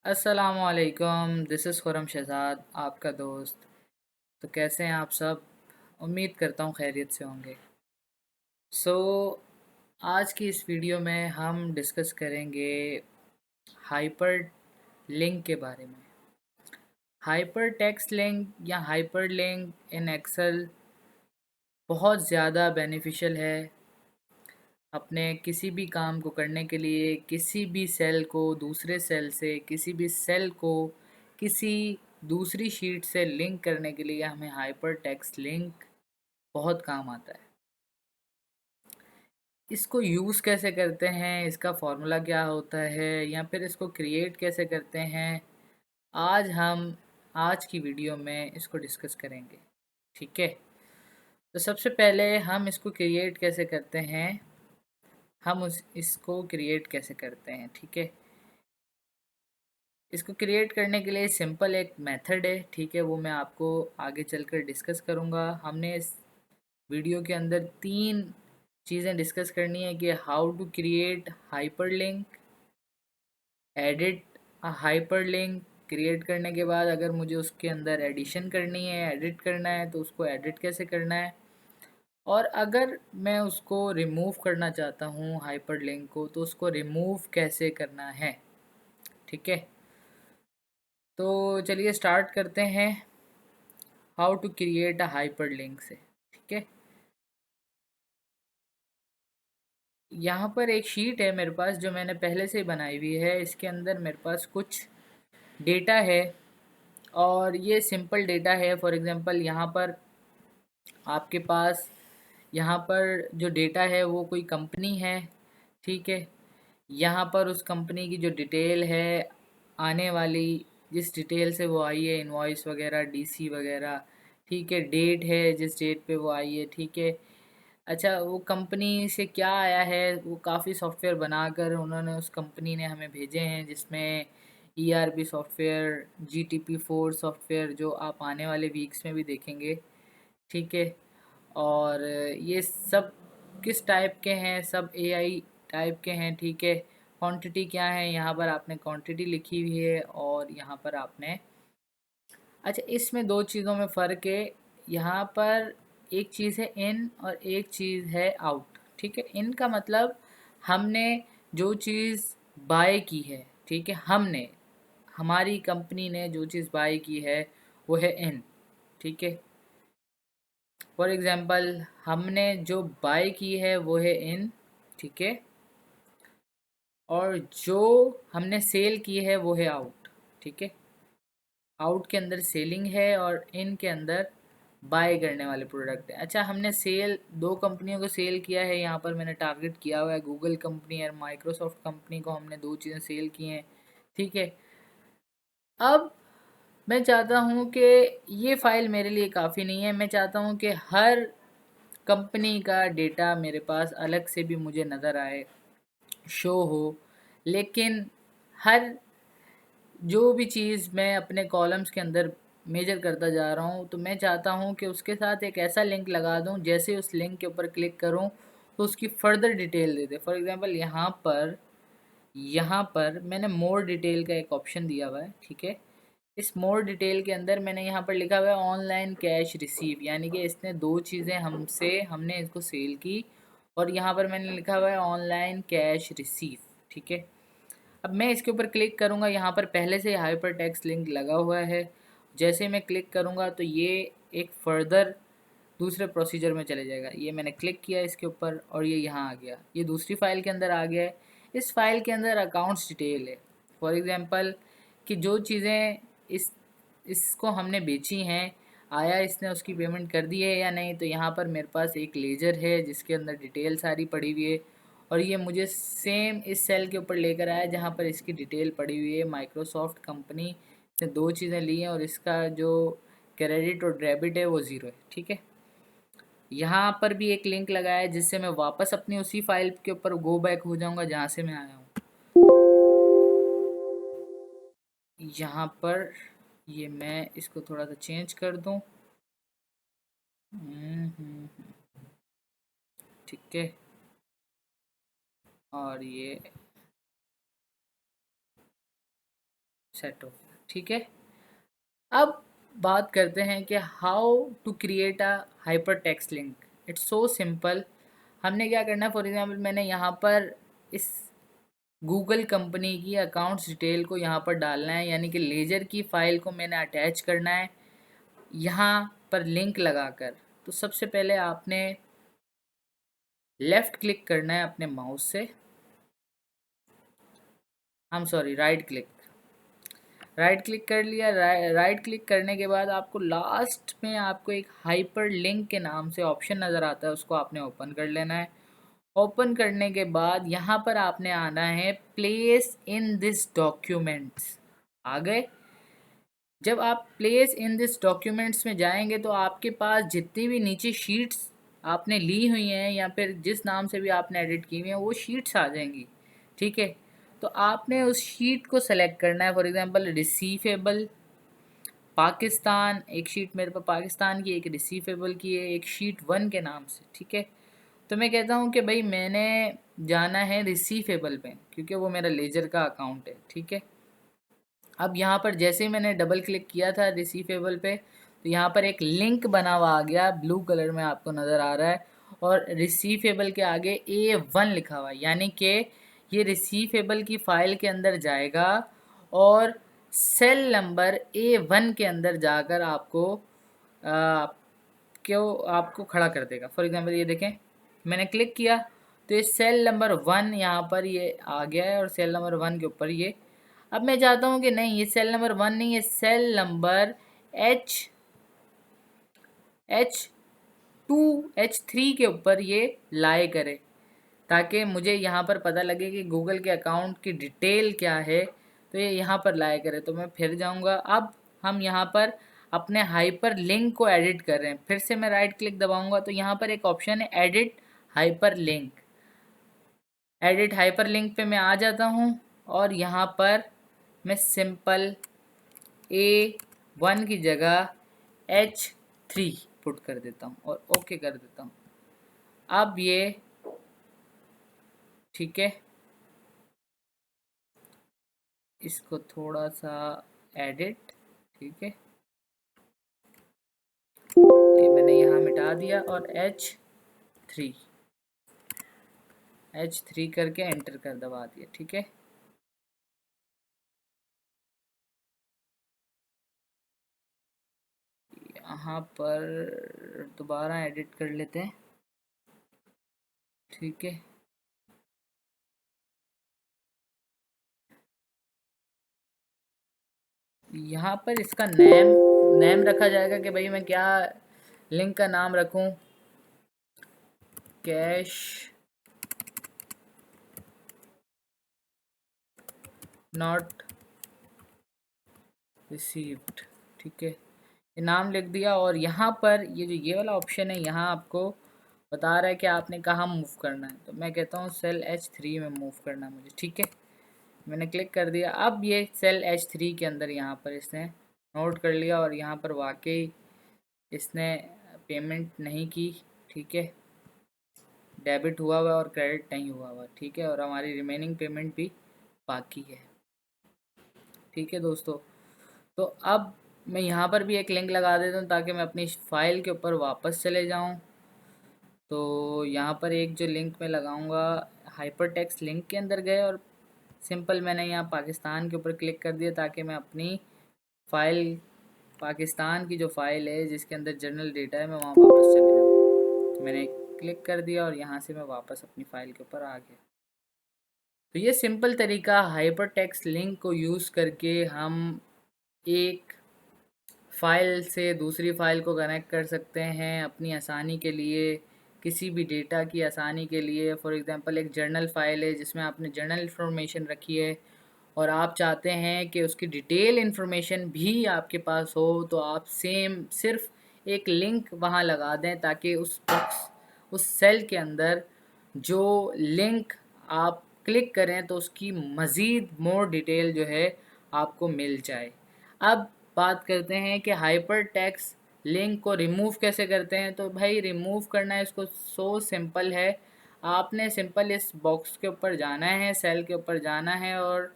अस्सलामुअलैकुम, this is Khurram Shahzad, आपका दोस्त। तो कैसे हैं आप सब? उम्मीद करता हूँ खैरियत से होंगे। सो आज की इस वीडियो में हम डिस्कस करेंगे हाइपर लिंक के बारे में। हाइपर टेक्स्ट लिंक या हाइपर लिंक इन एक्सेल बहुत ज़्यादा बेनिफिशियल है अपने किसी भी काम को करने के लिए। किसी भी सेल को दूसरे सेल से, किसी भी सेल को किसी दूसरी शीट से लिंक करने के लिए हमें हाइपर टेक्स्ट लिंक बहुत काम आता है। इसको यूज़ कैसे करते हैं, इसका फॉर्मूला क्या होता है, या फिर इसको क्रिएट कैसे करते हैं, आज हम आज की वीडियो में इसको डिस्कस करेंगे। ठीक है, तो सबसे पहले हम इसको क्रिएट कैसे करते हैं, हम उस इसको क्रिएट कैसे करते हैं। ठीक है, इसको क्रिएट करने के लिए सिंपल एक मेथड है। ठीक है, वो मैं आपको आगे चलकर डिस्कस करूँगा। हमने इस वीडियो के अंदर 3 चीज़ें डिस्कस करनी है कि how to create hyperlink, edit a hyperlink. Create करने के बाद अगर मुझे उसके अंदर एडिशन करनी है, एडिट करना है, तो उसको एडिट कैसे करना है, और अगर मैं उसको रिमूव करना चाहता हूँ हाइपरलिंक को, तो उसको रिमूव कैसे करना है। ठीक है, तो चलिए स्टार्ट करते हैं how to create a hyperlink से। ठीक है, यहाँ पर एक शीट है मेरे पास जो मैंने पहले से ही बनाई हुई है। इसके अंदर मेरे पास कुछ डेटा है और ये सिंपल डेटा है। फॉर एग्ज़ाम्पल यहाँ पर आपके पास यहाँ पर जो डेटा है वो कोई कंपनी है। ठीक है, यहाँ पर उस कंपनी की जो डिटेल है आने वाली, जिस डिटेल से वो आई है, इनवॉइस वगैरह, डीसी वगैरह। ठीक है, डेट है जिस डेट पे वो आई है। ठीक है, अच्छा, वो कंपनी से क्या आया है, वो काफ़ी सॉफ्टवेयर बनाकर उन्होंने, उस कंपनी ने हमें भेजे हैं, जिसमें ईआरपी सॉफ्टवेयर, जीटीपी 4 सॉफ्टवेयर, जो आप आने वाले वीक्स में भी देखेंगे। ठीक है, और ये सब किस टाइप के हैं, सब एआई टाइप के हैं। ठीक है, क्वांटिटी क्या है, यहाँ पर आपने क्वांटिटी लिखी हुई है, और यहाँ पर आपने, अच्छा, इसमें 2 चीज़ों में फ़र्क है। यहाँ पर एक चीज़ है इन और एक चीज़ है आउट। ठीक है, इन का मतलब हमने जो चीज़ बाय की है। ठीक है, हमने, हमारी कंपनी ने जो चीज़ बाय की है वो है इन। ठीक है, फॉर एग्ज़ाम्पल हमने जो बाय की है वो है इन। ठीक है, और जो हमने सेल की है वो है आउट। ठीक है, आउट के अंदर सेलिंग है और इन के अंदर बाय करने वाले प्रोडक्ट है। अच्छा, हमने सेल 2 कंपनियों को सेल किया है। यहाँ पर मैंने टारगेट किया हुआ है गूगल कंपनी और माइक्रोसॉफ्ट कंपनी को, हमने 2 चीज़ें सेल की हैं। ठीक है, अब मैं चाहता हूँ कि ये फ़ाइल मेरे लिए काफ़ी नहीं है। मैं चाहता हूँ कि हर कंपनी का डेटा मेरे पास अलग से भी मुझे नज़र आए, शो हो। लेकिन हर जो भी चीज़ मैं अपने कॉलम्स के अंदर मेजर करता जा रहा हूँ, तो मैं चाहता हूँ कि उसके साथ एक ऐसा लिंक लगा दूँ, जैसे उस लिंक के ऊपर क्लिक करूँ तो उसकी further detail they they. For example यहाँ पर मैंने मोर डिटेल का एक ऑप्शन दिया हुआ है। ठीक है, इस मोर डिटेल के अंदर मैंने यहाँ पर लिखा हुआ है ऑनलाइन कैश रिसीव, यानी कि इसने 2 चीज़ें हमने इसको सेल की, और यहाँ पर मैंने लिखा हुआ है ऑनलाइन कैश रिसीव। ठीक है, अब मैं इसके ऊपर क्लिक करूँगा, यहाँ पर पहले से हाइपर टेक्स्ट लिंक लगा हुआ है। जैसे मैं क्लिक करूँगा तो ये एक फ़र्दर दूसरे प्रोसीजर में चले जाएगा। ये मैंने क्लिक किया इसके ऊपर और ये यहाँ आ गया, ये दूसरी फ़ाइल के अंदर आ गया है। इस फ़ाइल के अंदर अकाउंट्स डिटेल है। फॉर एग्ज़ाम्पल कि जो चीज़ें इसको हमने बेची हैं, आया इसने उसकी पेमेंट कर दी है या नहीं, तो यहाँ पर मेरे पास एक लेजर है जिसके अंदर डिटेल सारी पड़ी हुई है, और ये मुझे सेम इस सेल के ऊपर लेकर आया जहाँ पर इसकी डिटेल पड़ी हुई है। माइक्रोसॉफ्ट कंपनी से 2 चीज़ें ली हैं और इसका जो क्रेडिट और डेबिट है वो ज़ीरो है। ठीक है, यहाँ पर भी एक लिंक लगाया है जिससे मैं वापस अपनी उसी फाइल के ऊपर गो बैक हो जाऊँगा जहाँ से मैं आया हूँ। यहाँ पर ये मैं इसको थोड़ा सा चेंज कर दूँ। ठीक है, और ये सेट हो गया, ठीक है। अब बात करते हैं कि how to create a hypertext link. It's so simple. हमने क्या करना है, फॉर एग्जांपल मैंने यहाँ पर इस गूगल कंपनी की अकाउंट्स डिटेल को यहाँ पर डालना है, यानी कि लेजर की फ़ाइल को मैंने अटैच करना है यहाँ पर लिंक लगाकर। तो सबसे पहले आपने लेफ़्ट क्लिक करना है अपने माउस से, राइट क्लिक। राइट क्लिक कर लिया। राइट क्लिक करने के बाद आपको लास्ट में आपको एक हाइपर लिंक के नाम से ऑप्शन नज़र आता है, उसको आपने ओपन कर लेना है। ओपन करने के बाद यहाँ पर आपने आना है प्लेस इन दिस डॉक्यूमेंट्स। आ गए। जब आप प्लेस इन दिस डॉक्यूमेंट्स में जाएंगे तो आपके पास जितनी भी नीचे शीट्स आपने ली हुई हैं या फिर जिस नाम से भी आपने एडिट की हुई हैं वो शीट्स आ जाएंगी, ठीक है। तो आपने उस शीट को सेलेक्ट करना है। फॉर एग्जांपल रिसीवेबल पाकिस्तान, एक शीट मेरे पास पाकिस्तान की, एक रिसीवेबल की है, एक शीट 1 के नाम से, ठीक है। तो मैं कहता हूँ कि भाई मैंने जाना है रिसीवेबल पे, क्योंकि वो मेरा लेजर का अकाउंट है, ठीक है। अब यहाँ पर जैसे ही मैंने डबल क्लिक किया था रिसीवेबल पे, तो यहाँ पर एक लिंक बना हुआ आ गया, ब्लू कलर में आपको नज़र आ रहा है, और रिसीवेबल के आगे A1 लिखा हुआ है, यानी कि ये रिसीवेबल की फ़ाइल के अंदर जाएगा और सेल नंबर A1 के अंदर जाकर आपको खड़ा कर देगा। फॉर एग्ज़ाम्पल ये देखें, मैंने क्लिक किया तो ये सेल नंबर 1 यहाँ पर ये आ गया है और सेल नंबर 1 के ऊपर ये। अब मैं चाहता हूँ कि नहीं, ये सेल नंबर 1 नहीं है, सेल नंबर H3 के ऊपर ये लाए करे, ताकि मुझे यहाँ पर पता लगे कि गूगल के अकाउंट की डिटेल क्या है। तो ये यहाँ पर लाया करे। तो मैं फिर जाऊँगा। अब हम यहाँ पर अपने हाइपर लिंक को एडिट कर रहे हैं। फिर से मैं राइट क्लिक दबाऊँगा तो यहाँ पर एक ऑप्शन है edit hyper link. Edit hyper link पे मैं आ जाता हूँ और यहाँ पर मैं सिंपल A1 की जगह H3 पुट कर देता हूँ और ओके कर देता हूँ। अब ये ठीक है, इसको थोड़ा सा एडिट, ठीक है, ये मैंने यहाँ मिटा दिया और H3 करके एंटर कर दबा दिया, ठीक है। यहाँ पर दोबारा एडिट कर लेते हैं, ठीक है। यहाँ पर इसका नेम रखा जाएगा कि भाई मैं क्या लिंक का नाम रखूँ। कैश नॉट रिसीव्ड, ठीक है, ये नाम लिख दिया। और यहाँ पर ये वाला ऑप्शन है, यहाँ आपको बता रहा है कि आपने कहाँ मूव करना है। तो मैं कहता हूँ सेल H3 में मूव करना है मुझे, ठीक है। मैंने क्लिक कर दिया। अब ये सेल H3 के अंदर यहाँ पर इसने नोट कर लिया और यहाँ पर वाकई इसने पेमेंट नहीं की, ठीक है, डेबिट हुआ हुआ और क्रेडिट नहीं हुआ हुआ, ठीक है, और हमारी रिमेनिंग पेमेंट भी बाकी है, ठीक है दोस्तों। तो अब मैं यहाँ पर भी एक लिंक लगा देता हूँ ताकि मैं अपनी फ़ाइल के ऊपर वापस चले जाऊँ। तो यहाँ पर एक जो लिंक मैं लगाऊँगा, हाइपर टेक्स्ट लिंक के अंदर गए और सिंपल मैंने यहाँ पाकिस्तान के ऊपर क्लिक कर दिया ताकि मैं अपनी फ़ाइल, पाकिस्तान की जो फ़ाइल है जिसके अंदर जनरल डेटा है, मैं वहाँ वापस चले जाऊँ। तो मैंने क्लिक कर दिया और यहाँ से मैं वापस अपनी फ़ाइल के ऊपर आ गया। तो ये सिंपल तरीका हाइपर टेक्स्ट लिंक को यूज़ करके हम एक फ़ाइल से दूसरी फ़ाइल को कनेक्ट कर सकते हैं अपनी आसानी के लिए, किसी भी डेटा की आसानी के लिए। फॉर एग्ज़ाम्पल एक जर्नल फ़ाइल है जिसमें आपने जर्नल इन्फॉर्मेशन रखी है और आप चाहते हैं कि उसकी डिटेल इन्फॉर्मेशन भी आपके पास हो, तो आप सेम सिर्फ एक लिंक वहाँ लगा दें ताकि उस सेल के अंदर जो लिंक आप क्लिक करें तो उसकी मज़ीद मोर डिटेल जो है आपको मिल जाए। अब बात करते हैं कि हाइपर टेक्स्ट लिंक को रिमूव कैसे करते हैं। तो भाई रिमूव करना है इसको सो सिंपल है। आपने सिंपल इस बॉक्स के ऊपर जाना है, सेल के ऊपर जाना है और